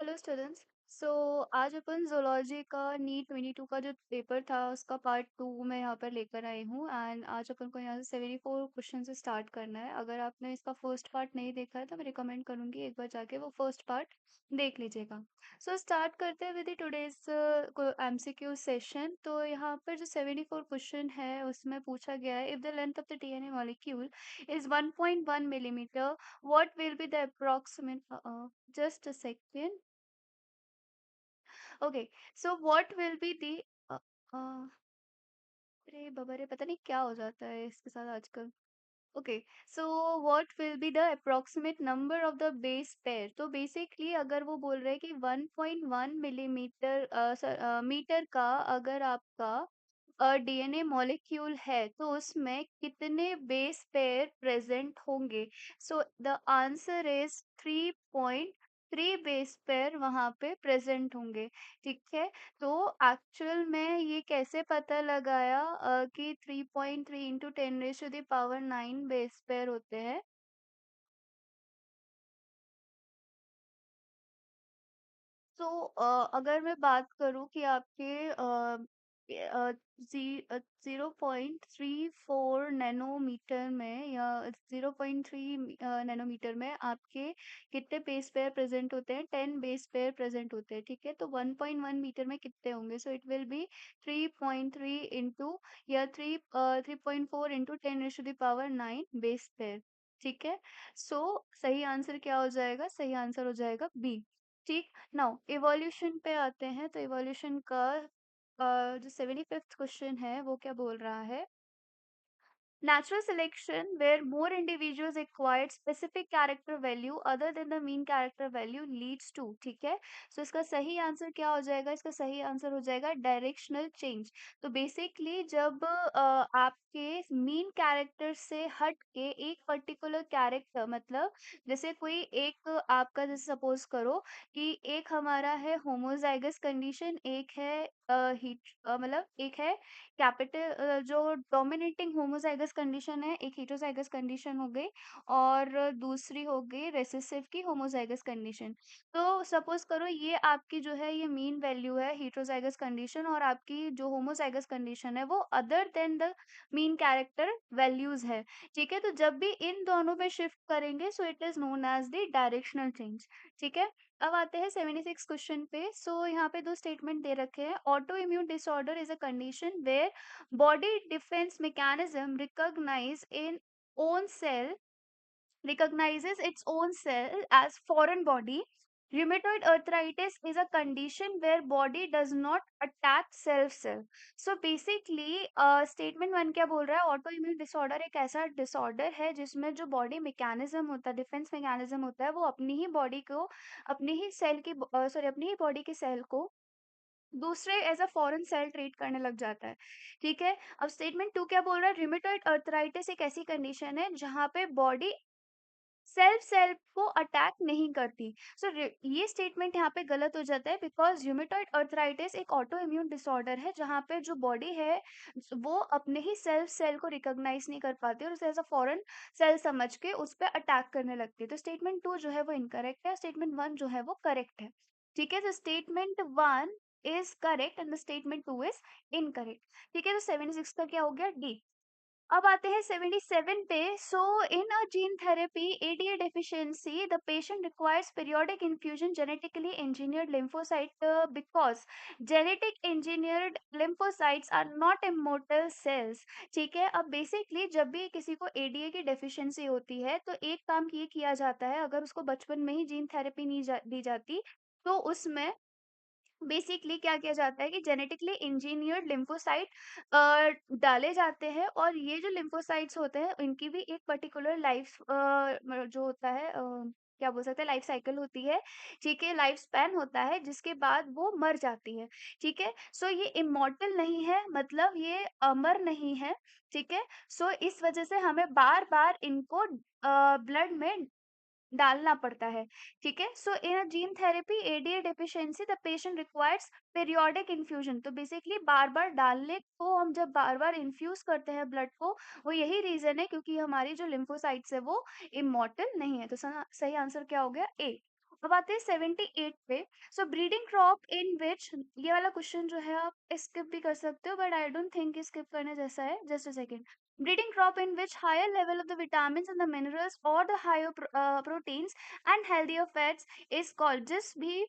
Hello students. सो आज अपन zoology का NEET 22 का जो पेपर था उसका पार्ट 2 मैं यहाँ पर लेकर आई हूँ। एंड आज अपन को यहाँ से 74 क्वेश्चन से स्टार्ट करना है। अगर आपने इसका फर्स्ट पार्ट नहीं देखा है तो मैं रिकमेंड करूँगी एक बार जाके वो फर्स्ट पार्ट देख लीजिएगा। सो स्टार्ट करते हैं विद टुडेज एमसीक्यू सेशन। तो यहाँ पर जो 74 क्वेश्चन है उसमें पूछा गया है, if the length of the DNA molecule is 1.1 millimetre, what will be the approximate just a second. Okay, so what will be the uh, uh, अरे बाबा रे, पता नहीं क्या हो जाता है इसके साथ आजकल। Okay, so what will be the approximate number of the base pair. तो बेसिकली अगर वो बोल रहे हैं कि 1.1 मिलीमीटर मीटर का अगर आपका डीएनए मॉलिक्यूल है तो उसमें कितने बेस पेयर प्रेजेंट होंगे। So the answer is 3.3 base pair वहां पे प्रेजेंट होंगे। ठीक है, तो एक्चुअल में ये कैसे पता लगाया कि 3.3 इंटू 10⁻⁹ बेस पेयर होते हैं। तो अगर मैं बात करूं कि आपके 0.34 नैनोमीटर में या 0.3 नैनोमीटर में आपके कितने बेस पेयर प्रेजेंट होते हैं, 10 बेस पेयर प्रेजेंट होते हैं। ठीक है, तो 1.1 मीटर में कितने होंगे। So it will be 3.3 into या 3.4 इंटू 10⁻⁹ बेस पेयर। ठीक है, सो सही आंसर क्या हो जाएगा, सही आंसर हो जाएगा बी। ठीक, नाउ इवोल्यूशन पे आते हैं। तो इवोल्यूशन का जो 75th क्वेश्चन है वो क्या बोल रहा है, natural selection where more individuals acquired specific character value other than the mean character value leads to। ठीक है, सो इसका सही आंसर क्या हो जाएगा, इसका सही आंसर हो जाएगा डायरेक्शनल चेंज। तो बेसिकली जब आपके मीन कैरेक्टर से हट के एक पर्टिकुलर कैरेक्टर, मतलब जैसे कोई एक आपका, जैसे सपोज करो कि एक हमारा है होमोजाइगस कंडीशन, एक है मतलब एक है कैपिटल जो डोमिनेटिंग होमोजाइगस कंडीशन है, एक हेटेरोजाइगस कंडीशन हो गई, और दूसरी हो गई रेसेसिव की होमोजाइगस कंडीशन। तो सपोज करो ये आपकी जो है ये मीन वैल्यू है हेटेरोजाइगस कंडीशन, और आपकी जो होमोजाइगस कंडीशन है वो other than the mean character values है। ठीक है, तो जब भी इन दोनों में शिफ्ट करेंगे so it is known as the directional change. ठीक है, अब आते हैं 76 क्वेश्चन पे। सो यहाँ पे दो स्टेटमेंट दे रखे हैं, auto immune disorder is a condition where body defense mechanism recognizes its own cell as foreign body. Rheumatoid arthritis is a condition where body does not attack self cell. So basically statement one क्या बोल रहा है, auto immune disorder एक ऐसा disorder है जिसमें जो body mechanism होता है, डिफेंस मैकेनिज्म होता है, वो अपनी ही बॉडी को, अपनी ही सेल की सॉरी अपनी ही बॉडी के सेल को दूसरे as a foreign cell treat करने लग जाता है। ठीक है, अब स्टेटमेंट टू क्या बोल रहा है, रिमेटॉइड अर्थराइटिस एक ऐसी कंडीशन है जहां पे बॉडी सेल्फ सेल्फ को अटैक नहीं करती। सो ये स्टेटमेंट यहाँ पे गलत हो जाता है, बिकॉज यूमेटॉइड अर्थराइटिस एक ऑटो इम्यून डिसऑर्डर है जहाँ पे जो बॉडी है वो अपने ही सेल्फ सेल को रिकॉग्नाइज नहीं कर पाती और उसे एज अ फॉरेन सेल समझ के उस पर अटैक करने लगती है। तो स्टेटमेंट टू जो है वो इनकरेक्ट है, स्टेटमेंट वन जो है वो करेक्ट है। ठीक है, तो statement one is correct and the statement two is incorrect. ठीक है, तो 76 का क्या हो गया, डी। अब आते हैं 77 पे। So in a gene therapy ADA deficiency the patient requires periodic infusion genetically engineered lymphocyte because genetic engineered lymphocytes are not immortal cells. ठीक है, अब बेसिकली जब भी किसी को एडीए की डेफिशिएंसी होती है तो एक काम ये किया जाता है, अगर उसको बचपन में ही जीन थेरेपी नहीं दी जाती तो उसमें बेसिकली क्या किया जाता है कि जेनेटिकली इंजीनियर्ड लिम्फोसाइट डाले जाते हैं, और ये जो लिम्फोसाइट्स होते हैं इनकी भी एक पर्टिकुलर लाइफ जो होता है क्या बोल सकते हैं, लाइफ साइकिल होती है। ठीक है, लाइफ स्पैन होता है जिसके बाद वो मर जाती है। ठीक है, सो ये इमॉर्टल नहीं है, मतलब ये अमर नहीं है। ठीक है, सो इस वजह से हमें बार बार इनको ब्लड में डालना पड़ता है। ठीक है, so in a gene therapy ADA deficiency the patient requires periodic infusion. तो बेसिकली बार बार डालने को, हम जब बार बार इन्फ्यूज करते हैं ब्लड को, वो यही रीजन है क्योंकि हमारी जो लिम्फोसाइट्स है वो इमॉर्टल नहीं है। तो सही आंसर क्या हो गया, ए। अब आते हैं 78 पे। सो ब्रीडिंग क्रॉप इन विच, ये वाला क्वेश्चन जो है आप स्किप भी कर सकते हो, but I don't think skip करने जैसा है। Just a second. Breeding crop in which higher level of the vitamins and the minerals or the higher proteins and healthier fats is called, जिस भी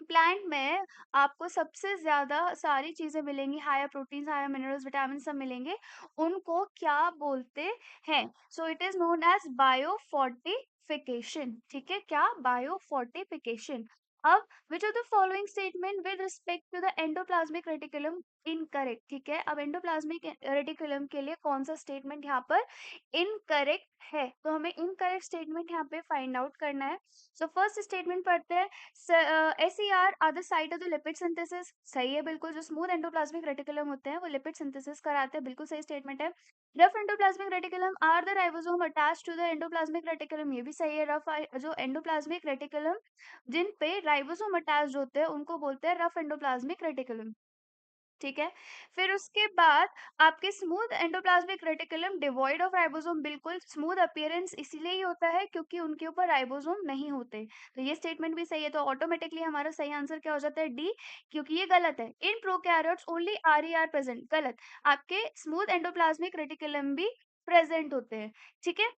प्लांट में आपको सबसे ज्यादा सारी चीजें मिलेंगी, higher proteins, higher minerals, vitamin सब मिलेंगे, उनको क्या बोलते हैं? So it is known as biofortification. ठीक है, क्या? बायोफोर्टिफिकेशन। अब which of the following statement with respect to the endoplasmic reticulum incorrect? ठीक है, अब एंडोप्लाज्मिक रेटिकुलम के लिए कौन सा स्टेटमेंट यहाँ पर इनकरेक्ट है? तो हमें इनकरेक्ट स्टेटमेंट यहाँ पे फाइंड आउट करना है। सो फर्स्ट स्टेटमेंट पढ़ते हैं। SER are the site of the lipid synthesis. सही है बिल्कुल, जो स्मूथ एंडोप्लाज्मिक रेटिकुलम होते हैं वो लिपिड सिंथेसिस कराते हैं, बिल्कुल सही स्टेटमेंट है। Rough endoplasmic reticulum are the ribosome attach to the endoplasmic reticulum, ये भी सही है। रफ जो एंडोप्लाज्मिक रेटिकुलम जिन पे राइबोसोम अटैच होते हैं उनको बोलते हैं रफ एंडोप्लाज्मिक रेटिकुलम। ठीक है, फिर उसके बाद आपके smooth endoplasmic reticulum devoid of ribosome, बिल्कुल स्मूथ अपीयरेंस इसीलिए ही होता है क्योंकि उनके ऊपर राइबोसोम नहीं होते। तो ये स्टेटमेंट भी सही है, तो ऑटोमेटिकली हमारा सही आंसर क्या हो जाता है? डी, क्योंकि ये गलत है। In prokaryotes only RE present, गलत। आपके स्मूथ एंडोप्लाज्मिक रेटिकुलम भी प्रेजेंट होते हैं। ठीक है,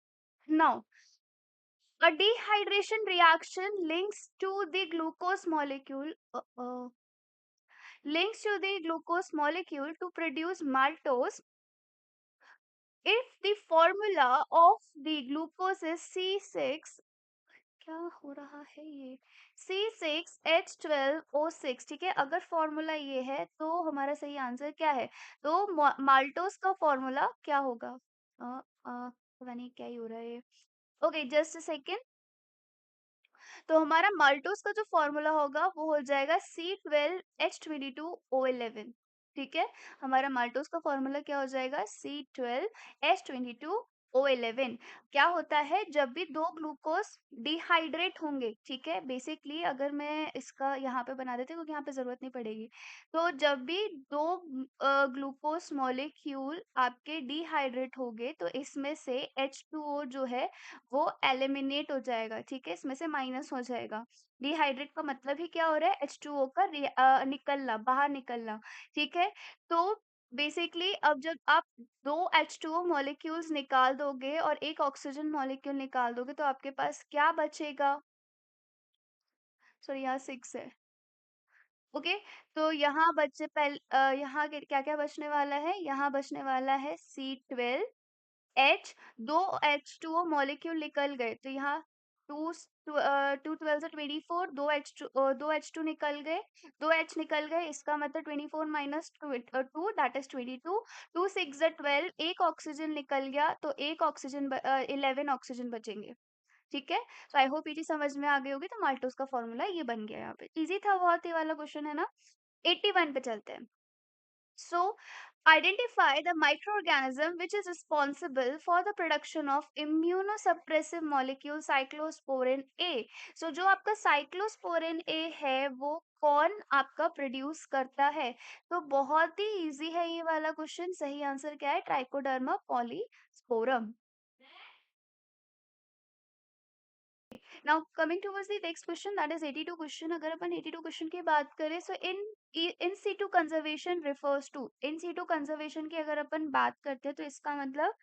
now a dehydration reaction links to the glucose molecule links to the glucose molecule to produce maltose if the formula of the glucose is C6, क्या हो रहा है ये, C6H12O6। ठीक है, अगर फॉर्मूला ये है तो हमारा सही आंसर क्या है? तो माल्टोस का फॉर्मूला क्या होगा? पता नहीं क्या ही हो रहा है ये। Okay, just a second. तो हमारा माल्टोस का जो फॉर्मूला होगा वो हो जाएगा C12H22O11। ठीक है, हमारा माल्टोस का फॉर्मूला क्या हो जाएगा? C12H22O11। क्या होता है जब भी दो ग्लूकोज डिहाइड्रेट होंगे? ठीक है, बेसिकली अगर मैं इसका यहाँ पे बना देती हूँ क्योंकि यहाँ पे जरूरत नहीं पड़ेगी। तो जब भी दो ग्लूकोज मॉलिक्यूल आपके डिहाइड्रेट होंगे तो इसमें से H2O जो है वो एलिमिनेट हो जाएगा। ठीक है, इसमें से माइनस हो जाएगा। डिहाइड्रेट का मतलब ही क्या हो रहा है? H2O का निकलना, बाहर निकलना। ठीक है, तो बेसिकली अब जब आप दो H2O मॉलिक्यूल्स निकाल दोगे और एक ऑक्सीजन मॉलिक्यूल निकाल दोगे तो आपके पास क्या बचेगा? सॉरी, यहाँ 6 है। ओके, तो यहाँ बच्चे यहाँ क्या क्या बचने वाला है? यहाँ बचने वाला है C12H, दो H2O मॉलिक्यूल निकल गए तो यहाँ टू टू 12 से 24, दो H2 निकल गए, दो H निकल गए, इसका मतलब 24 माइनस टू दैट इज 22, 2 6 12, एक ऑक्सीजन निकल गया तो एक ऑक्सीजन 11 ऑक्सीजन बचेंगे। ठीक है, तो आई होप ये चीज समझ में आ गई होगी। तो माल्टोस का फॉर्मूला ये बन गया। यहाँ पे इजी था बहुत, ये वाला क्वेश्चन है ना। 81 पे चलते हैं। So, identify the microorganism which is responsible for the production of immunosuppressive molecule cyclosporin A. So, जो आपका cyclosporin A है वो कौन आपका प्रोड्यूस करता है? तो बहुत ही इजी है ये वाला क्वेश्चन। सही आंसर क्या है? Trichoderma polysporum. Now coming towards the next question, that is 82 question. अगर अपन 82 क्वेश्चन की बात करें, so in situ conservation refers to, in situ conservation की अगर अपन बात करते हैं तो इसका मतलब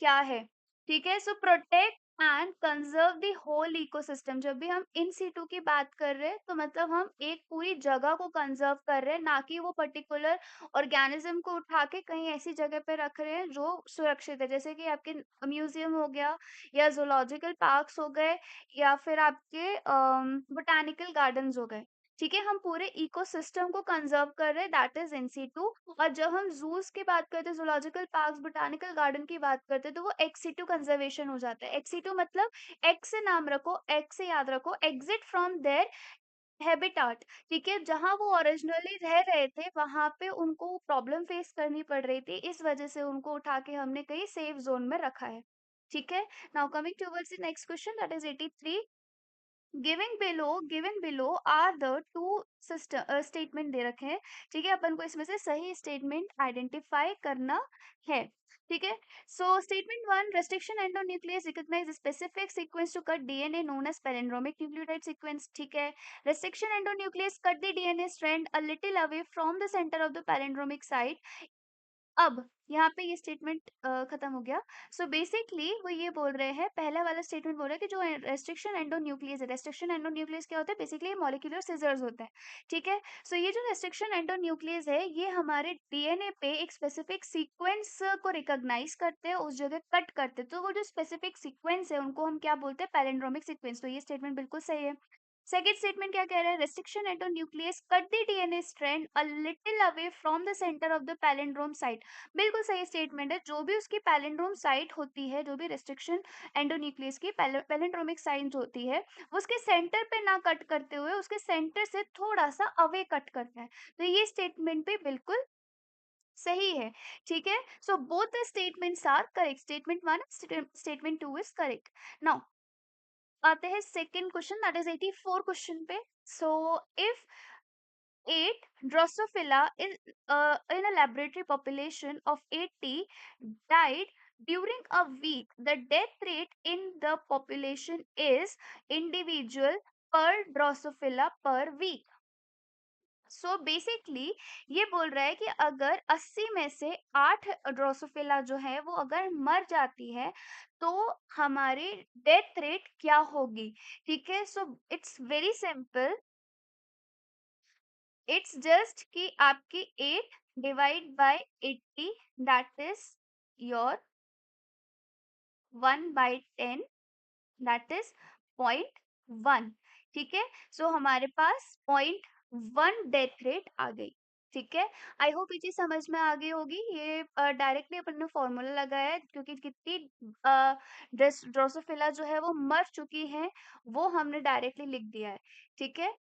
क्या है? ठीक है, so protect and conserve the whole ecosystem. जब भी हम इन सीटू की बात कर रहे हैं तो मतलब हम एक पूरी जगह को कंजर्व कर रहे हैं, ना कि वो पर्टिकुलर ऑर्गेनिज्म को उठा के कहीं ऐसी जगह पे रख रहे हैं जो सुरक्षित है। जैसे कि आपके म्यूजियम हो गया या जूलॉजिकल पार्क्स हो गए या फिर आपके बोटानिकल गार्डन्स हो गए। ठीक है, हम पूरे इकोसिस्टम को कंजर्व कर रहे हैं, दैट इज इन सीटू। और जब हम जूस की बात करते हैं, जूलॉजिकल पार्क्स, बोटानिकल गार्डन की बात करते हैं, तो वो एक्स सीटू कंजर्वेशन हो जाता है। एक्स सीटू मतलब एक्स से नाम रखो, एक्स से याद रखो, एग्जिट फ्रॉम देयर हैबिटाट। ठीक है, जहां वो ओरिजिनली रह रहे थे वहां पे उनको प्रॉब्लम फेस करनी पड़ रही थी, इस वजह से उनको उठा के हमने कहीं सेफ जोन में रखा है। ठीक है, now coming towards the next question, that is 83। Given below are the two statement दे रखे हैं, ठीक है। अपन को इसमें से सही स्टेटमेंट आइडेंटिफाई करना है, ठीक है। So statement one, restriction endonuclease recognise specific sequence to cut DNA known as palindromic nucleotide sequence, ठीक है। Restriction endonuclease cut the DNA strand a little away from the centre of the palindromic site. अब यहाँ पे ये statement खत्म हो गया। So basically वो ये बोल रहे हैं, पहला वाला स्टेटमेंट बोल रहा है कि जो रेस्ट्रिक्शन एंडोन्यूक्लियस है, रेस्ट्रिक्शन एंडोन्यूक्लियस क्या होता है, बेसिकली मॉलिक्यूलर सिजर्स होता है, ठीक है। सो ये जो रेस्ट्रिक्शन एंडोन्यूक्लियस है, ये हमारे डीएनए पे एक स्पेसिफिक सीक्वेंस को रिकॉग्नाइज करते हैं, उस जगह कट करते हैं, तो वो जो स्पेसिफिक सीक्वेंस है उनको हम क्या बोलते हैं, पैलिंड्रोमिक सीक्वेंस। तो ये स्टेटमेंट बिल्कुल सही है। सेकेंड स्टेटमेंट क्या कह रहा है, restriction endonuclease cut the DNA strand a little away from the centre of the palindrome site. बिल्कुल सही स्टेटमेंट है। जो भी उसकी पैलिंड्रोम साइट होती है, जो भी रेस्ट्रिक्शन एंडोन्यूक्लियस की पैलिंड्रोमिक साइट होती है, वो उसके सेंटर पे ना कट करते हुए उसके सेंटर से थोड़ा सा अवे कट करता है। तो ये स्टेटमेंट भी बिल्कुल सही है, ठीक है। So both the statements are correct, statement one, statement two is correct. Now आते हैं second question, that is 84 question पे। So if 8 Drosophila in a laboratory population of 80 died during a week, the death rate in the population is individual per Drosophila per week. So basically ये बोल रहा है कि अगर 80 में से 8 Drosophila जो है वो अगर मर जाती है तो हमारी डेथ रेट क्या होगी, ठीक है। So it's very simple, it's just कि आपकी 8 divide by 80, that is your 1/10, that is 0.1, ठीक है। सो हमारे पास 0.1 डेथ रेट आ गई, ठीक है। आई होप ये चीज समझ में आ गई होगी। ये डायरेक्टली अपन ने फॉर्मूला लगाया है, क्योंकि कितनी ड्रोसोफिला जो है वो मर चुकी है वो हमने डायरेक्टली लिख दिया है, ठीक है।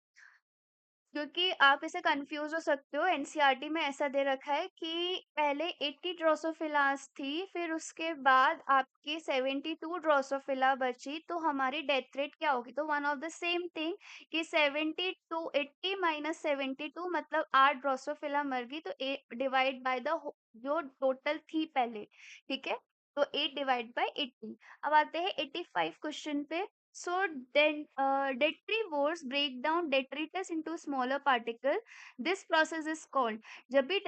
क्योंकि आप इसे कंफ्यूज हो सकते हो, एनसीईआरटी में ऐसा दे रखा है कि पहले 80 ड्रोसोफिलास थी, फिर उसके बाद आपकी 72 ड्रोसोफिला बची, तो हमारी डेथ रेट क्या होगी। तो one of the same thing कि 72 80 माइनस 72 मतलब 8 ड्रोसोफिला मर गई, तो 8 डिवाइड बाय द जो टोटल थी पहले, ठीक है। तो 8 डिवाइड बाय 80। अब आते हैं 85 क्वेश्चन पे। So then, detrivores break down detritus into smaller particle. This process is called, जब भी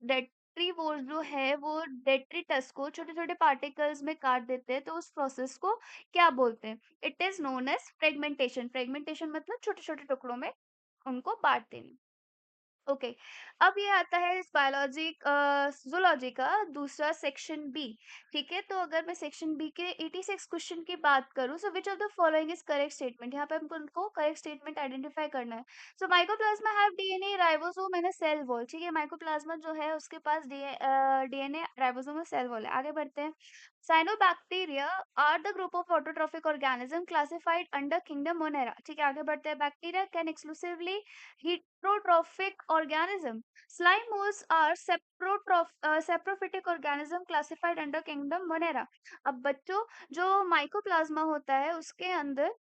detrivores जो है वो detritus को छोटे छोटे particles में काट देते हैं, तो उस process को क्या बोलते हैं। It is known as fragmentation. Fragmentation मतलब छोटे छोटे टुकड़ों में उनको बांट देना। ओके, अब ये आता है इस बायोलॉजी जूलॉजी का दूसरा सेक्शन बी, ठीक है। तो अगर मैं सेक्शन बी के 86 क्वेश्चन की बात करूं, so which of the following is correct statement, यहाँ पे हमको उनको करेक्ट स्टेटमेंट आइडेंटिफाई करना है। So mycoplasma have DNA ribosome and a cell wall, ठीक है। माइकोप्लाज्मा जो है उसके पास डीएनए राइबोसोम और सेल वॉल है। आगे बढ़ते हैं। Cyanobacteria are the group of autotrophic organism classified under kingdom Monera, ठीक है। आगे बढ़ते हैं। Bacteria can exclusively heterotrophic organism. Slime moles are saprophytic organism classified under kingdom Monera. अब बच्चों, जो माइकोप्लाज्मा होता है उसके अंदर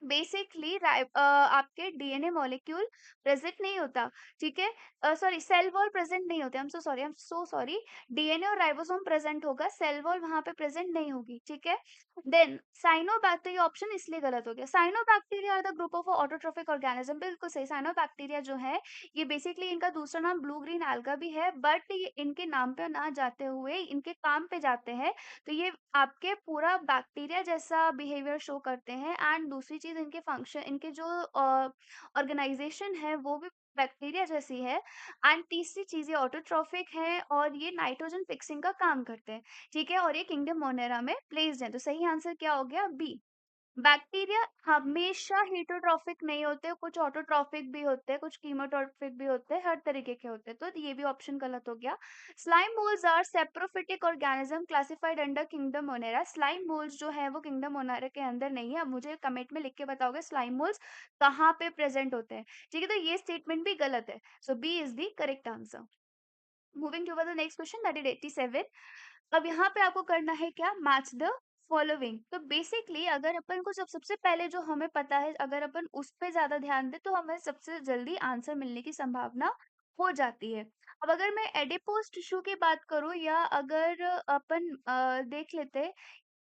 बेसिकली आपके डीएनए मॉलिक्यूल प्रेजेंट नहीं होता, ठीक है। सॉरी, सेल वॉल प्रेजेंट नहीं होते, I am so sorry. DNA और राइबोसोम प्रेजेंट होगा, सेल वॉल वहां पे प्रेजेंट नहीं होगी, ठीक है। देन साइनोबैक्टीरिया ऑप्शन इसलिए गलत हो गया। Cyanobacteria are the group of autotrophic organism, बिल्कुल सही। साइनोबैक्टीरिया जो है ये बेसिकली इनका दूसरा नाम ब्लू ग्रीन एल्गा भी है, बट ये इनके नाम पे ना जाते हुए इनके काम पे जाते हैं। तो ये आपके पूरा बैक्टीरिया जैसा बिहेवियर शो करते हैं। एंड दूसरी चीज, इनके फंक्शन, इनके जो ऑर्गेनाइजेशन है वो भी बैक्टीरिया जैसी है। एंड तीसरी चीज, ये ऑटोट्रॉफिक है और ये नाइट्रोजन फिक्सिंग का काम करते हैं, ठीक है। और ये किंगडम मोनेरा में प्लेस्ड है। तो सही आंसर क्या हो गया, बी। बैक्टीरिया हमेशा हेटरोट्रॉफिक नहीं होते, कुछ ऑटोट्रॉफिक भी होते हैं, कुछ कीमोट्रॉफिक भी होते हैं, हर तरीके के होते हैं। तो ये भी ऑप्शन गलत हो गया। Slime moulds are saprophytic organism classified under kingdom Monera. Slime moulds जो है वो किंगडम मोनेरा के अंदर नहीं है। अब मुझे कमेंट में लिख के बताओगे स्लाइम मोल्स कहाँ पे प्रेजेंट होते हैं, ठीक है। तो ये स्टेटमेंट भी गलत है। So B is the correct answer. Moving to the next question, that is 87। अब यहाँ पे आपको करना है क्या, मैच द फॉलोइंग। तो बेसिकली अगर अपन को सबसे पहले जो हमें पता है, अगर अपन उस पे ज्यादा ध्यान दें तो हमें सबसे जल्दी आंसर मिलने की संभावना हो जाती है। अब अगर मैं एडिपोज टिश्यू की बात करूं, या अगर अपन देख लेते,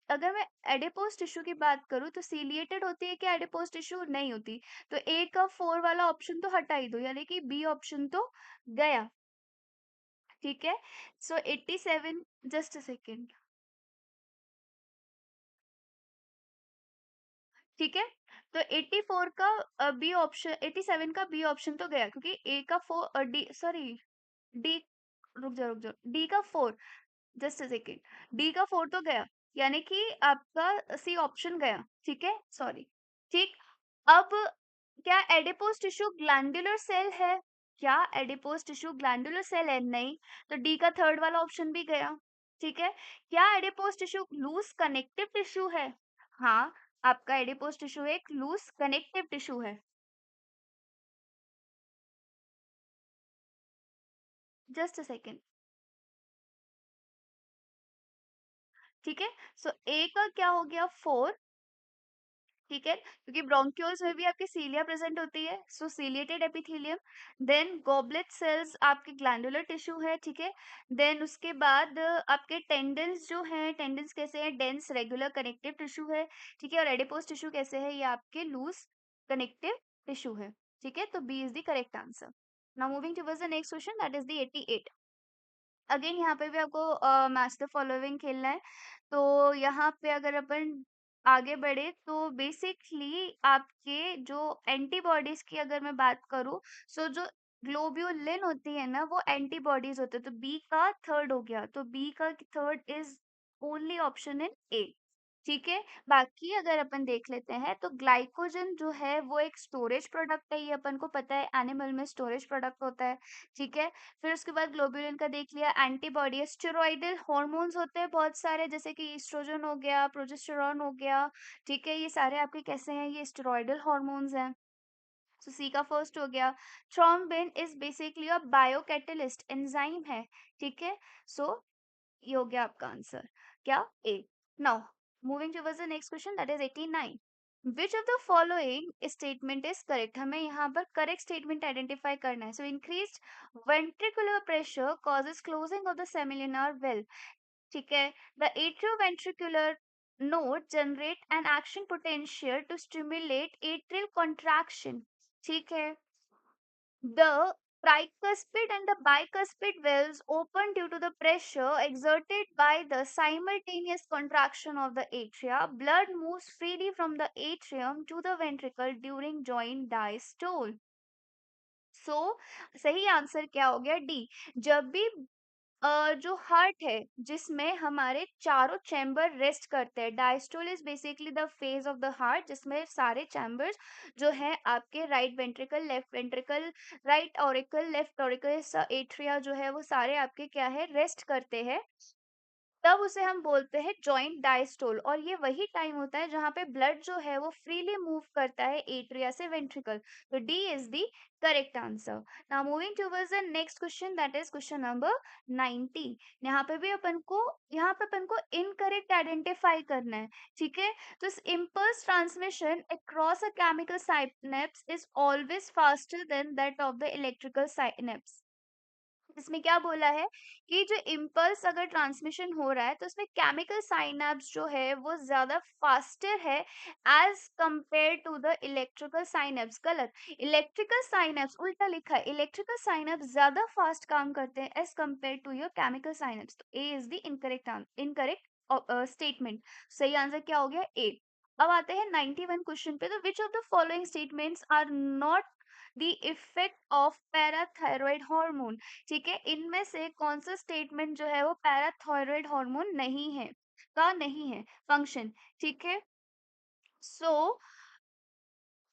अगर मैं एडिपोज टिश्यू की बात करूं तो सीलिएटेड होती है क्या एडिपोज टिश्यू? नहीं होती। तो ए का 4 वाला ऑप्शन तो हटा ही दो, यानी कि बी ऑप्शन तो गया। ठीक है, सो 87, जस्ट अ सेकेंड। ठीक है, तो 84 का बी ऑप्शन, 87 का बी ऑप्शन तो गया, क्योंकि ए का 4, डी सॉरी, डी, रुक जाओ, डी का 4, जस्ट अ सेकेंड, डी का 4 तो गया, यानी कि आपका सी ऑप्शन गया। ठीक है, सॉरी। ठीक, अब क्या एडिपोज टिश्यू ग्लैंडुलर सेल है? क्या एडिपोज टिश्यू ग्लैंडुलर सेल है? नहीं। तो डी का थर्ड वाला ऑप्शन भी गया। ठीक है, क्या adipose tissue loose connective tissue है? हाँ, आपका एडिपोज टिश्यू एक लूज कनेक्टिव टिश्यू है। Just a second. ठीक है, सो ए का क्या हो गया? 4। ठीक है, क्योंकि ब्रोंक्यूल्स में भी आपकी सीलिया प्रेजेंट होती है, so ciliated epithelium. Then goblet cells आपके ग्लैंडुलर टिश्यू है। ठीक है, देन उसके बाद आपके टेंडन्स जो हैं, टेंडन्स कैसे हैं? डेंस रेगुलर कनेक्टिव टिश्यू है। ठीक है, और एडिपोज टिश्यू कैसे है? ये आपके लूज कनेक्टिव टिश्यू है। ठीक है, तो B is the correct answer. Now moving towards the next question, that is the 88। अगेन यहाँ पे भी आपको मैच द फॉलोइंग खेलना है। तो यहाँ पे अगर अपन आगे बढ़े तो बेसिकली आपके जो एंटीबॉडीज की अगर मैं बात करूँ, सो जो ग्लोब्यूलिन होती है ना, वो एंटीबॉडीज होते हैं। तो बी का थर्ड हो गया, तो बी का third is only option in A. ठीक है, बाकी अगर अपन देख लेते हैं तो ग्लाइकोजन जो है वो एक स्टोरेज प्रोडक्ट है, ये अपन को पता है, एनिमल में स्टोरेज प्रोडक्ट होता है। ठीक है, फिर उसके बाद ग्लोबुलिन का देख लिया, एंटीबॉडी, स्टेरॉइडल हार्मोन्स होते हैं बहुत सारे, जैसे कि ईस्ट्रोजन हो गया, प्रोजेस्टेरॉन हो गया। ठीक है, ये सारे आपके कैसे हैं? ये स्टेरॉइडल हार्मोन्स हैं। तो सी का फर्स्ट हो गया। Thrombin is basically a biocatalyst, enzyme है। ठीक है, सो ये हो गया आपका आंसर, क्या? A. Now moving towards the next question, that is 89। Which of the following statement is correct? हमें यहाँ पर करेक्ट स्टेटमेंट आइडेंटिफाई करना है। So increased ventricular pressure causes closing of the semilunar valve. ठीक है, the atrioventricular node generate an action potential to stimulate atrial contraction. ठीक है, the tricuspid and the bicuspid valves open due to the pressure exerted by the simultaneous contraction of the atria. Blood moves freely from the atrium to the ventricle during joint diastole. सो सही answer क्या हो गया? D. जब भी जो heart है जिसमें हमारे चारों चैम्बर रेस्ट करते हैं, diastole is basically the phase of the heart जिसमें सारे चैम्बर्स जो है आपके right ventricle, left ventricle, right auricle, left auricle, atria जो है वो सारे आपके क्या है? रेस्ट करते हैं। तब उसे हम बोलते हैं जॉइंट डायस्टोल, और ये वही टाइम होता है जहाँ पे ब्लड जो है वो फ्रीली मूव करता है एट्रिया से वेंट्रिकल। तो D is the correct answer. Now moving towards the next question, that is question number 90। यहाँ पे अपन को इनकरेक्ट आइडेंटिफाई करना है। ठीक है, तो impulse transmission across a chemical synapse is always faster than that of the electrical synapse. इसमें क्या बोला है कि जो इम्पल्स अगर ट्रांसमिशन हो रहा है तो उसमें केमिकल साइनेप्स जो है वो ज्यादा फास्टर है as compare to the electrical synapse. गलत, इलेक्ट्रिकल साइनेप्स उल्टा लिखा है, इलेक्ट्रिकल साइनेप्स ज्यादा फास्ट काम करते हैं as compare to your chemical synapse. तो A is the incorrect statement. सही आंसर क्या हो गया? ए। अब आते हैं 91 क्वेश्चन पे। तो which of the following statements are not the effect of parathyroid hormone? ठीक है, इनमें से कौन सा स्टेटमेंट जो है वो पैराथायरॉयड हार्मोन नहीं है, का नहीं है फंक्शन? ठीक है, so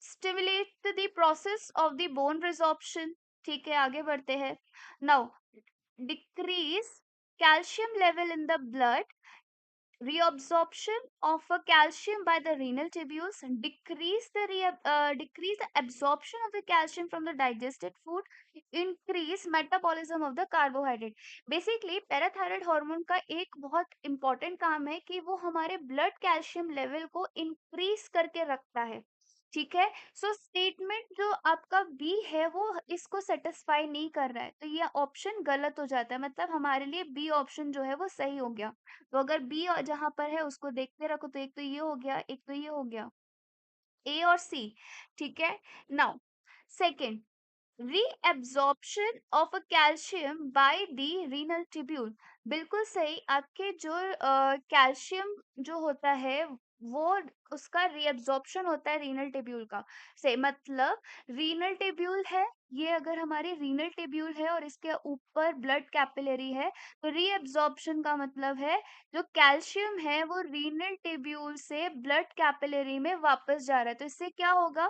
stimulate the process of the bone resorption. ठीक है, आगे बढ़ते हैं। Now decrease calcium level in the blood reabsorption of a calcium by the renal tubules, decrease the absorption of the calcium from the digested food, increase metabolism of the carbohydrate. Basically parathyroid hormone का एक बहुत important काम है कि वो हमारे blood calcium level को increase करके रखता है। ठीक है, सो स्टेटमेंट जो आपका बी है वो इसको सेटिस्फाई नहीं कर रहा है, तो ये ऑप्शन गलत हो जाता है, मतलब हमारे लिए बी ऑप्शन जो है वो सही हो गया। तो अगर बी जहां पर है उसको देखते रखो, तो एक तो ये हो गया, एक तो ये हो गया, ए और सी। ठीक है, now second, reabsorption of a calcium by the renal tubule. बिल्कुल सही, आपके जो कैल्शियम जो होता है वो उसका रीएब्जॉर्प्शन होता है रीनल ट्यूब्यूल का। सही, मतलब रीनल ट्यूब्यूल है, ये अगर हमारे रीनल ट्यूब्यूल है और इसके ऊपर ब्लड कैपिलरी है, तो रीएब्जॉर्प्शन का मतलब है जो कैल्शियम है वो रीनल ट्यूब्यूल से ब्लड कैपिलरी में वापस जा रहा है। तो इससे क्या होगा,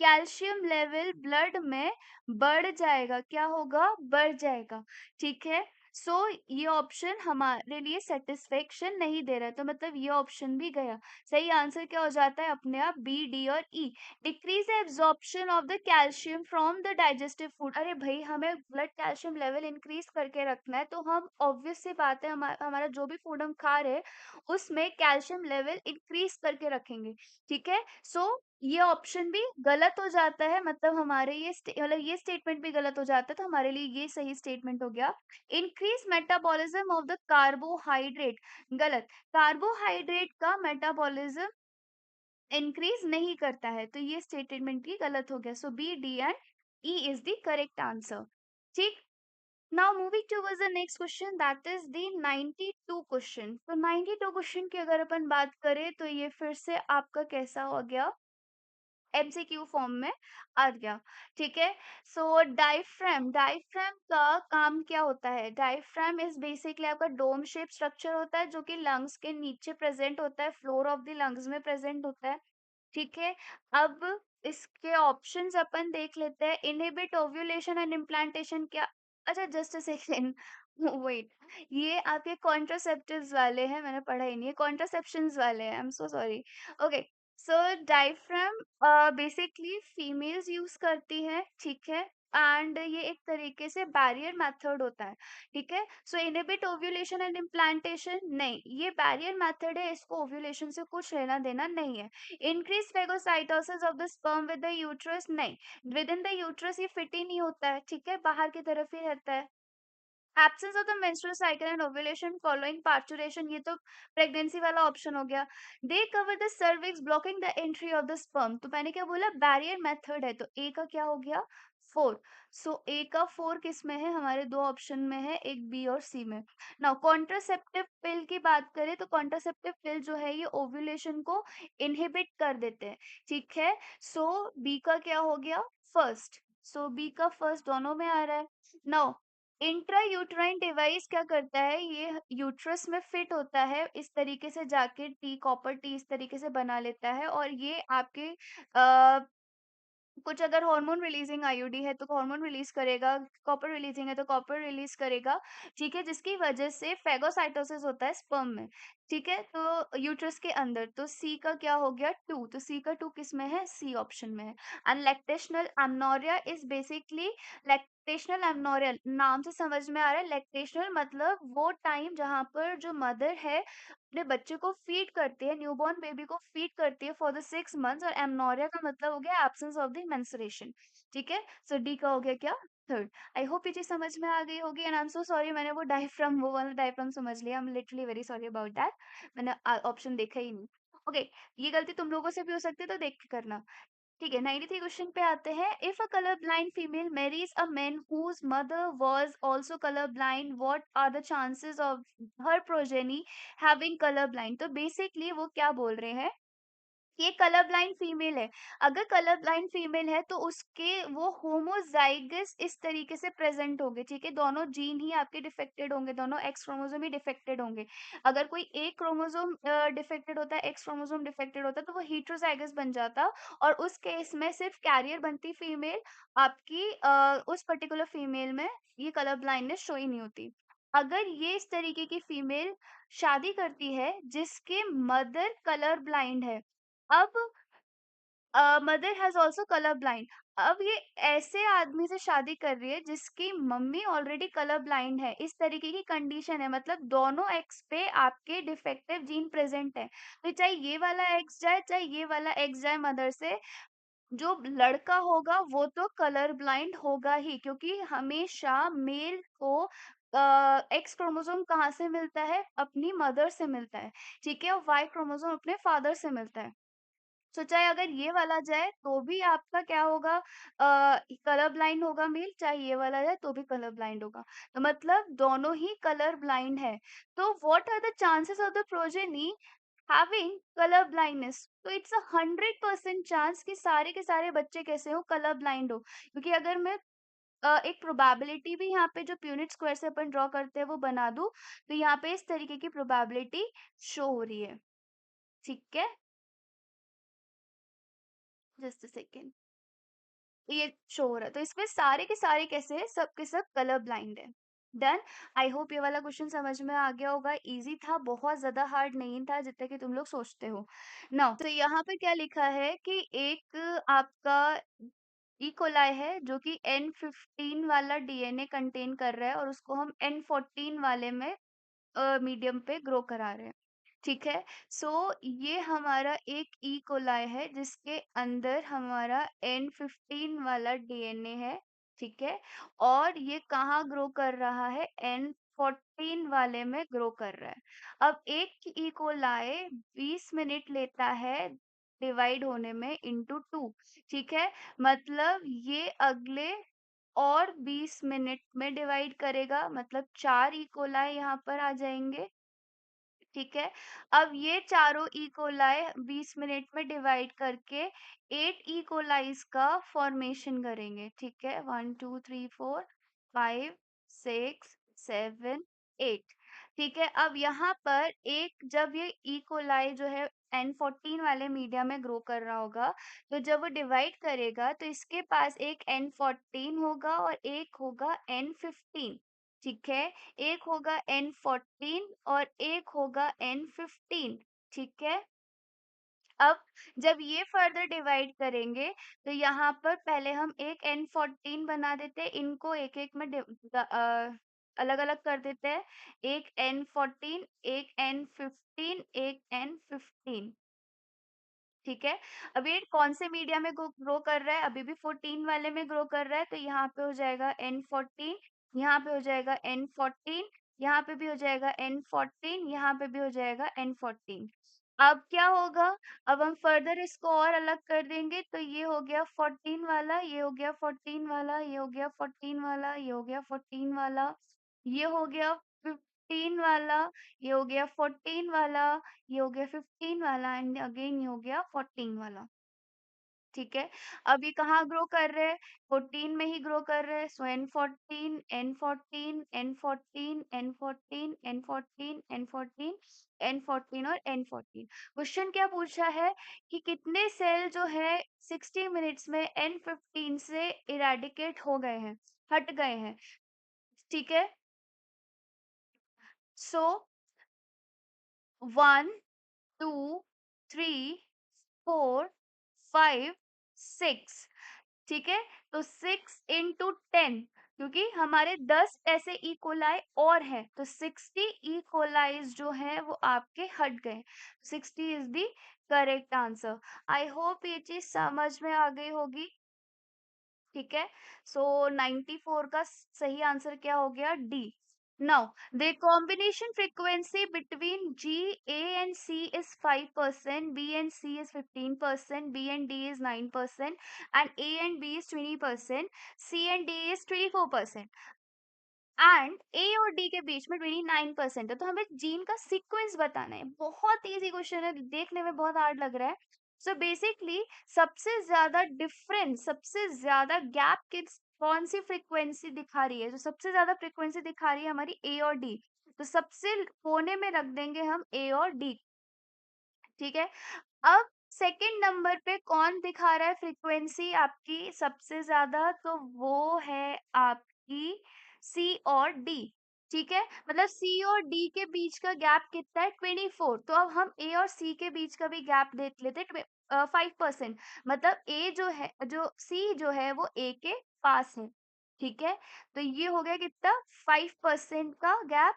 कैल्शियम लेवल ब्लड में बढ़ जाएगा, क्या होगा, बढ़ जाएगा। ठीक है, सो ये ऑप्शन हमारे लिए सेटिस्फेक्शन नहीं दे रहा है, तो मतलब ये ऑप्शन भी गया। सही आंसर क्या हो जाता है अपने आप, बी, डी और E. Decrease absorption of the calcium from the digestive food. अरे भाई, हमें ब्लड कैल्शियम लेवल इंक्रीज करके रखना है, तो हम ऑब्वियस सी बात है हमारा जो भी फूड हम खा रहे हैं उसमें कैल्शियम लेवल इंक्रीज करके रखेंगे। ठीक है, सो ये ऑप्शन भी गलत हो जाता है, मतलब हमारे ये मतलब ये स्टेटमेंट भी गलत हो जाता है, तो हमारे लिए ये सही स्टेटमेंट हो गया। Increase metabolism of the carbohydrate. गलत, कार्बोहाइड्रेट का मेटाबॉलिज्म इंक्रीज नहीं करता है, तो ये स्टेटमेंट भी गलत हो गया। So B, D and E is the correct answer. ठीक, now moving towards the next question, that is the 92 question. तो 92 क्वेश्चन की अगर अपन बात करें तो ये फिर से आपका कैसा हो गया, एमसीक्यू फॉर्म में आ गया। ठीक है, सो डायफ्राम, डायफ्राम का काम क्या होता है, डायफ्राम इज बेसिकली आपका डोम शेप स्ट्रक्चर होता है जो कि लंग्स के नीचे प्रेजेंट होता है, फ्लोर ऑफ द लंग्स में प्रेजेंट होता है। ठीक है, अब इसके ऑप्शंस अपन देख लेते हैं। इनहिबिट ओव्यूलेशन एंड इम्प्लांटेशन क्या, अच्छा जस्ट अ सेकेंड, वेट, ये आपके कॉन्ट्रासेप्टिव्स वाले हैं, मैंने पढ़ा ही नहीं है, कॉन्ट्रासेप्शंस वाले हैं, I am so sorry. Okay, so diaphragm basically females use करती है। ठीक है, एंड ये एक तरीके से बैरियर मेथड होता है। ठीक है, सो इनहिबिट ओव्यूलेशन एंड इम्प्लांटेशन नहीं, ये बैरियर मेथड है, इसको ओव्यूलेशन से कुछ लेना देना नहीं है। Increase phagocytosis of the sperm with the uterus नहीं, विद इन द यूट्रस ये फिट ही नहीं होता है। ठीक है, बाहर की तरफ ही रहता है। Absence of the menstrual cycle and ovulation following parturition, ये तो प्रेगनेंसी वाला ऑप्शन हो गया। They cover the cervix blocking the entry of the sperm, तो मैंने क्या बोला, बैरियर मेथड है, तो ए का क्या हो गया, 4। सो ए का 4 किस में है, हमारे दो ऑप्शन में है, एक बी और सी में। नाउ कॉन्ट्रासेप्टिव पिल की बात करें तो कॉन्ट्रासेप्टिव पिल जो है ये ओव्यूलेशन को इनहिबिट कर देते हैं। ठीक है, सो बी का क्या हो गया, फर्स्ट, सो बी का फर्स्ट दोनों में आ रहा है। नाउ इंट्रा यूट्राइन डिवाइस क्या करता है, ये यूट्रस में फिट होता है, इस तरीके से जाके टी, कॉपर टी इस तरीके से बना लेता है, और ये आपके कुछ अगर हार्मोन रिलीजिंग आईयूडी है तो हार्मोन रिलीज करेगा, कॉपर रिलीजिंग है तो कॉपर रिलीज करेगा। ठीक है, जिसकी वजह से फेगोसाइटोसिस होता है स्पर्म में। ठीक है, तो यूट्रस के अंदर, तो सी का क्या हो गया, 2, तो सी का 2 किस में है, सी ऑप्शन में है। And lactational amenorrhoea is basically, lactational amenorrhoea नाम से समझ में आ रहा है, लैक्टेशनल मतलब वो टाइम जहां पर जो मदर है अपने बच्चे को फीड करती है, न्यूबॉर्न बेबी को फीड करती है फॉर द 6 मंथ्स, और एमनोरिया का मतलब हो गया एब्सेंस ऑफ द मेंस्ट्रुएशन। ठीक है, सो डी का हो गया क्या, थर्ड। आई होप ये चीज समझ में आ गई होगी, and I am so sorry, मैंने वो डायफ्राम, वो वाला डायफ्राम समझ लिया, I am literally very sorry about that, मैंने ऑप्शन देखा ही नहीं। ओके, ये गलती तुम लोगों से भी हो सकती है, तो देख के करना। ठीक है, 93 क्वेश्चन पे आते हैं। If a colour blind female marries a man whose mother was also colour blind, what are the chances of her progeny having colour blind. तो बेसिकली वो क्या बोल रहे हैं, ये कलर ब्लाइंड फीमेल है, अगर कलर ब्लाइंड फीमेल है तो उसके वो होमोजाइगस इस तरीके से प्रेजेंट होंगे। ठीक है, दोनों जीन ही आपके डिफेक्टेड होंगे, दोनों एक्स क्रोमोसोम ही डिफेक्टेड होंगे। अगर कोई एक क्रोमोसोम डिफेक्टेड होता है, एक्स क्रोमोसोम डिफेक्टेड होता है, तो वो हेटेरोजाइगस बन जाता, और उस केस में सिर्फ कैरियर बनती फीमेल, आपकी उस पर्टिकुलर फीमेल में ये कलर ब्लाइंडनेस शो ही नहीं होती। अगर ये इस तरीके की फीमेल शादी करती है जिसके मदर कलर ब्लाइंड है, अब mother has also colour blind, अब ये ऐसे आदमी से शादी कर रही है जिसकी मम्मी ऑलरेडी कलर ब्लाइंड है, इस तरीके की कंडीशन है, मतलब दोनों एक्स पे आपके डिफेक्टिव जीन प्रेजेंट है। तो चाहे ये वाला एक्स जाए, चाहे ये वाला एक्स जाए मदर से, जो लड़का होगा वो तो कलर ब्लाइंड होगा ही, क्योंकि हमेशा मेल को एक्स क्रोमोसोम कहाँ से मिलता है? अपनी मदर से मिलता है, ठीक है? और वाई क्रोमोसोम अपने फादर से मिलता है। तो चाहे अगर ये वाला जाए तो भी आपका क्या होगा, कलर ब्लाइंड होगा मेल, चाहे ये वाला जाए तो भी कलर ब्लाइंड होगा। तो मतलब दोनों ही कलर ब्लाइंड है। तो what are the chances of the progeny having colour blindness? तो इट्स अ 100% चांस कि सारे के सारे बच्चे कैसे हो, कलर ब्लाइंड हो। क्योंकि अगर मैं एक प्रोबेबिलिटी भी यहाँ पे जो प्यूनिट स्क्वायर से अपन ड्रॉ करते हैं वो बना दूं, तो यहाँ पे इस तरीके की प्रोबेबिलिटी शो हो रही है। ठीक है, जस्ट अ सेकेंड, ये शो हो रहा है। तो इसमें सारे के सारे कैसे हैं, सब के सब कलर ब्लाइंड है। डन। आई होप ये वाला क्वेश्चन समझ में आ गया होगा, इजी था, बहुत ज्यादा हार्ड नहीं था जितना कि तुम लोग सोचते हो। नाउ तो यहाँ पे क्या लिखा है कि एक आपका इकोलाई है जो कि N15 वाला डीएनए कंटेन कर रहा है और उसको हम N14 वाले में मीडियम पे ग्रो करा रहे हैं। ठीक है, सो ये हमारा एक ई कोलाई है जिसके अंदर हमारा N15 वाला डीएनए है। ठीक है, और ये कहाँ ग्रो कर रहा है? N14 वाले में ग्रो कर रहा है। अब एक ई कोलाई 20 मिनट लेता है डिवाइड होने में इनटू 2। ठीक है, मतलब ये अगले और 20 मिनट में डिवाइड करेगा, मतलब 4 ई कोलाई यहाँ पर आ जाएंगे। ठीक है, अब ये चारों ई कोलाई 20 मिनट में डिवाइड करके 8 ई कोलाइज का फॉर्मेशन करेंगे। ठीक है, 1 2 3 4 5 6 7 8। ठीक है, अब यहाँ पर एक जब ये ई कोलाई जो है N14 वाले मीडिया में ग्रो कर रहा होगा, तो जब वो डिवाइड करेगा तो इसके पास एक N14 होगा और एक होगा N15। ठीक है, एक होगा N14 और एक होगा N15। ठीक है, अब जब ये फर्दर डिवाइड करेंगे तो यहाँ पर पहले हम एक N14 बना देते हैं, इनको एक एक में अलग अलग कर देते हैं। एक N14, एक N15, एक N15। ठीक है, अब ये कौन से मीडिया में ग्रो कर रहा है? अभी भी 14 वाले में ग्रो कर रहा है, तो यहाँ पे हो जाएगा N14, यहाँ पे हो जाएगा N14, यहाँ पे भी हो जाएगा N14, यहाँ पे भी हो जाएगा N14। अब क्या होगा? अब हम फर्दर इसको और अलग कर देंगे, तो ये हो गया 14 वाला, ये हो गया 14 वाला, ये हो गया 14 वाला, ये हो गया 14 वाला, ये हो गया 15 वाला, ये हो गया 14 वाला, ये हो गया 15 वाला एंड अगेन ये हो गया 14 वाला। ठीक है, अब ये कहाँ ग्रो कर रहे हैं? 14 में ही ग्रो कर रहे हैं, सो N14, N14, N14, N14, N14, N14, N14 और N14। क्वेश्चन क्या पूछा है कि कितने सेल जो है 60 मिनट्स में N15 से इरेडिकेट हो गए हैं, हट गए हैं। ठीक है, सो 1 2 3 4 5 6। ठीक है, तो 6 into 10, क्योंकि हमारे 10 ऐसे ई कोलाई और हैं, तो 60 ई कोलाइज जो है वो आपके हट गए। 60 is the correct answer. I hope ये चीज समझ में आ गई होगी। ठीक है, सो 94 का सही आंसर क्या हो गया? D. Now the combination frequency between G, A and C is 5%, B and C is 15%, B and D is 9%, and A and B is 20%, C and D is 24%, and ए और डी के बीच में 29% है। तो हमें gene का sequence बताना है। बहुत इजी क्वेश्चन है, देखने में बहुत हार्ड लग रहा है। सो बेसिकली सबसे ज्यादा डिफरेंस, सबसे ज्यादा गैप किस कौन सी फ्रीक्वेंसी दिखा रही है? जो सबसे ज्यादा फ्रीक्वेंसी दिखा रही है हमारी ए और डी, तो सबसे कोने में रख देंगे हम ए और डी। ठीक है, अब सेकंड नंबर पे कौन दिखा रहा है फ्रीक्वेंसी आपकी सबसे ज्यादा? तो वो है आपकी सी और डी। ठीक है, मतलब सी और डी के बीच का गैप कितना है, 24। तो अब हम ए और सी के बीच का भी गैप देख लेते हैं, 5%। मतलब ए जो है, जो सी जो है वो ए के पास है। ठीक है, तो ये हो गया कितना, 5% का गैप।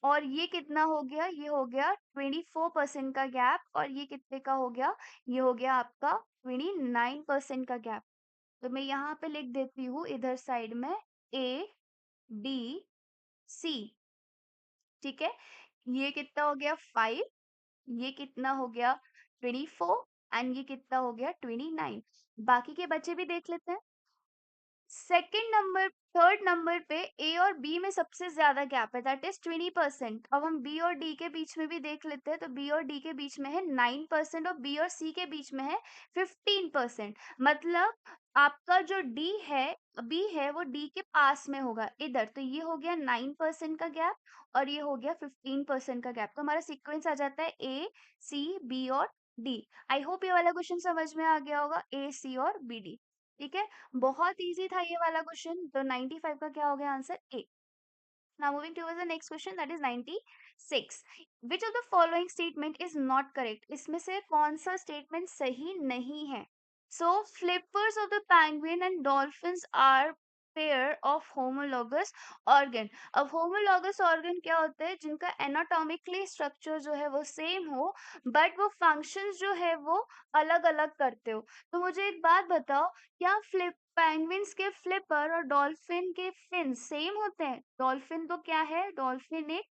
और ये कितना हो गया, ये हो गया 24% का गैप। और ये कितने का हो गया, ये हो गया आपका 29% का गैप। तो मैं यहाँ पे लिख देती हूँ इधर साइड में, ए डी सी। ठीक है, ये कितना हो गया 5, ये कितना हो गया 24, एंड ये कितना हो गया 29। बाकी के बच्चे भी देख लेते हैं। सेकंड नंबर, थर्ड नंबर पे ए और बी में सबसे ज्यादा गैप है, दैट इज 20%। अब हम बी और डी के बीच में भी देख लेते हैं, तो बी और डी के बीच में है 9%, और बी और सी के बीच में है 15%। मतलब आपका जो डी है, बी है, वो डी के पास में होगा इधर। तो ये हो गया 9% का गैप, और ये हो गया 15% का गैप। तो हमारा सीक्वेंस आ जाता है ए सी बी और डी। आई होप ये वाला क्वेश्चन समझ में आ गया होगा, ए सी और बी डी। ठीक है, बहुत इजी था ये वाला क्वेश्चन। तो 95 का क्या हो गया answer, A. Now moving towards the next question, that is 96. Which of the following statement is not correct? इसमें से कौन सा statement सही नहीं है? So flippers of the penguin and dolphins are pair of homologous organ. अब homologous organ क्या होता है, जिनका एनाटॉमिकली स्ट्रक्चर जो है वो सेम हो, बट वो फंक्शंस जो है वो अलग अलग करते हो। तो मुझे एक बात बताओ, क्या फ्लिप पेंगुइन्स के फ्लिपर और डॉल्फिन के फिन सेम होते हैं? डॉल्फिन तो क्या है, डॉल्फिन एक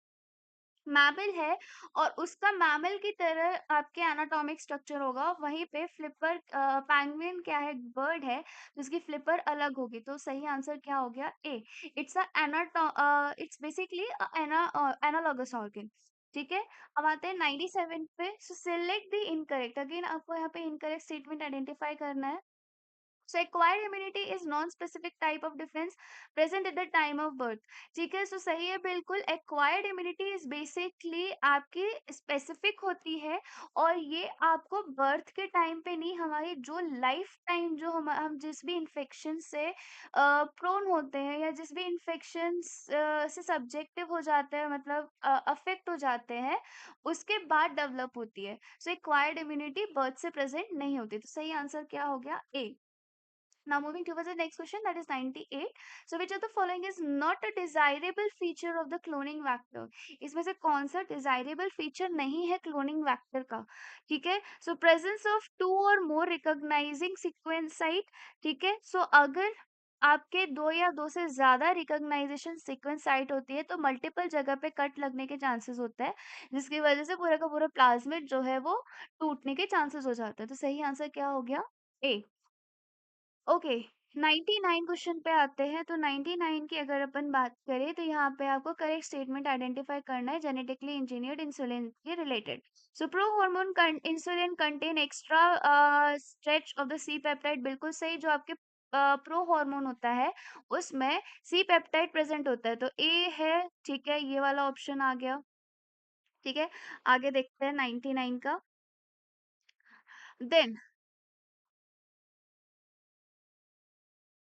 मैमल है, और उसका मैमल की तरह आपके एनाटॉमिक स्ट्रक्चर होगा। वहीं पे फ्लिपर, पेंगुइन क्या है, बर्ड है, जिसकी फ्लिपर अलग होगी। तो सही आंसर क्या हो गया, A. It's it's basically analogous organ. ठीक है, अब आते हैं 97 पे। So select the incorrect, again आपको यहाँ पे इनकरेक्ट स्टेटमेंट आइडेंटिफाई करना है। So acquired immunity is non-specific type of defense present at the time of birth. ठीक है, so सही है बिल्कुल। acquired immunity is basically आपकी specific होती है, और ये आपको birth के टाइम पे नहीं, हमारी जो लाइफ टाइम, जो हम जिस भी इन्फेक्शन से प्रोन होते हैं, या जिस भी इन्फेक्शन से सब्जेक्टिव हो जाते हैं, मतलब अफेक्ट हो जाते हैं, उसके बाद डेवलप होती है। सो एक्वायर्ड इम्यूनिटी बर्थ से प्रेजेंट नहीं होती। तो सही आंसर क्या हो गया, ए। Now moving towards the next question, that is 98. So which of the following is not a desirable feature of the cloning vector? इसमें से कौन सा desirable feature नहीं है cloning vector का? ठीक है, so presence of two or more recognizing sequence site. ठीक है, so अगर आपके दो या दो से ज्यादा रिकॉग्नाइजेशन सीक्वेंस साइट होती है, तो मल्टीपल जगह पे कट लगने के चांसेस होते हैं, जिसकी वजह से पूरा का पूरा प्लाज्मिड जो है वो टूटने के चांसेस हो जाते हैं। तो सही आंसर क्या हो गया, ए। ओके, 99 क्वेश्चन पे आते हैं। तो 99 की अगर अपन बात करें, तो यहाँ पे आपको करेक्ट स्टेटमेंट आइडेंटिफाई करना है जेनेटिकली इंजीनियर्ड इंसुलिन के related. So pro hormone insulin contain extra stretch of the C peptide, बिल्कुल सही। जो आपके प्रो हार्मोन होता है उसमें सी पेप्टाइड प्रेजेंट होता है, तो ए है। ठीक है, ये वाला ऑप्शन आ गया। ठीक है, आगे देखते हैं 99 का। Then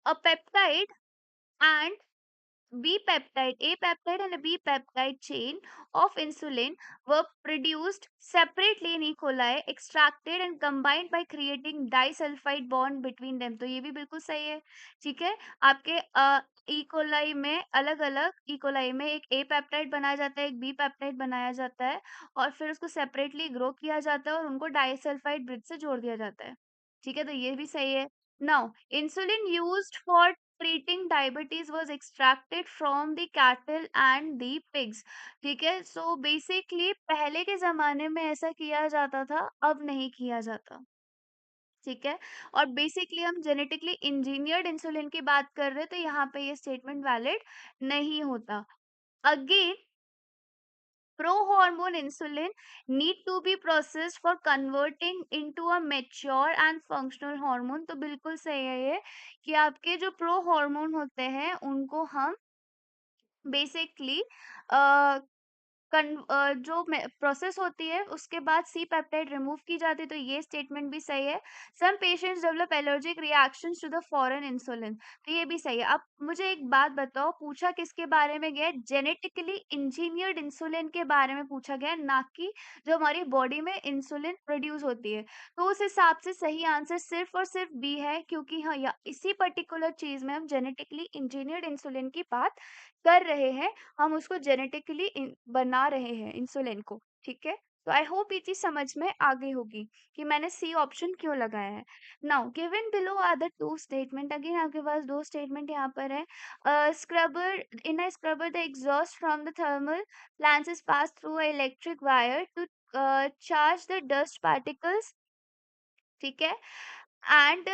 A peptide and B peptide, A peptide and a B peptide chain of insulin were produced separately in E. coli, extracted and combined by creating disulfide bond between them. तो ये भी बिल्कुल सही है। ठीक है, आपके ई कोलाई में अलग अलग, ई कोलाई में एक ए पेप्टाइड बनाया जाता है, एक बी पेप्टाइड बनाया जाता है, और फिर उसको सेपरेटली ग्रो किया जाता है, और उनको डाइसल्फाइड ब्रिज से जोड़ दिया जाता है। ठीक है, तो ये भी सही है। Now insulin used for treating diabetes was extracted from the cattle and the pigs. ठीक है, सो बेसिकली पहले के जमाने में ऐसा किया जाता था, अब नहीं किया जाता। ठीक है, और बेसिकली हम जेनेटिकली इंजीनियर्ड इंसुलिन की बात कर रहे हैं, तो यहाँ पे ये स्टेटमेंट वैलिड नहीं होता। Again pro-hormone insulin need to be processed for converting into a mature and functional hormone। तो बिल्कुल सही है ये, कि आपके जो प्रो हार्मोन होते हैं उनको हम बेसिकली जो प्रोसेस होती है उसके बाद सी पेप्टाइड रिमूव की जाती है, तो ये स्टेटमेंट भी सही है। Some patients develop allergic reactions to the foreign insulin, तो ये भी सही है। अब मुझे एक बात बताओ, पूछा किसके बारे में गया है? जेनेटिकली इंजीनियर्ड इंसुलिन के बारे में पूछा गया है, ना कि जो हमारी बॉडी में इंसुलिन प्रोड्यूस होती है। तो उस हिसाब से सही आंसर सिर्फ और सिर्फ बी है, क्योंकि हाँ, या इसी पर्टिकुलर चीज में हम जेनेटिकली इंजीनियर्ड इंसुलिन की बात कर रहे हैं, हम उसको जेनेटिकली बना रहे हैं इंसुलिन को, ठीक है। तो आई होप ये चीज समझ में आ गई होगी कि मैंने सी ऑप्शन क्यों लगाया है। Now given below are the two statement, again आपके पास दो स्टेटमेंट यहाँ पर है। Scrubber in a scrubber the exhaust from the thermal plants is passed through a electric wire to charge the dust particles, ठीक है। And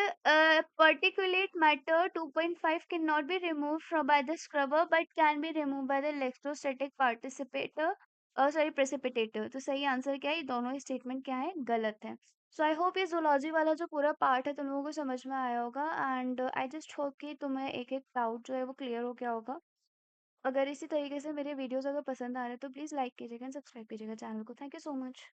particulate matter 2.5 cannot be removed from by the scrubber but can be removed by the electrostatic participator, sorry precipitator। तो सही answer क्या है? ये दोनों statement क्या है? गलत है। सो आई होप ये जूलॉजी वाला जो पूरा पार्ट है तुम लोगों को समझ में आया होगा, एंड आई जस्ट होप कि तुम्हें एक एक डाउट जो है वो क्लियर हो गया होगा। अगर इसी तरीके से मेरे वीडियोस अगर पसंद आ रहे हैं तो प्लीज़ लाइक कीजिएगा एंड सब्सक्राइब कीजिएगा चैनल को। Thank you so much.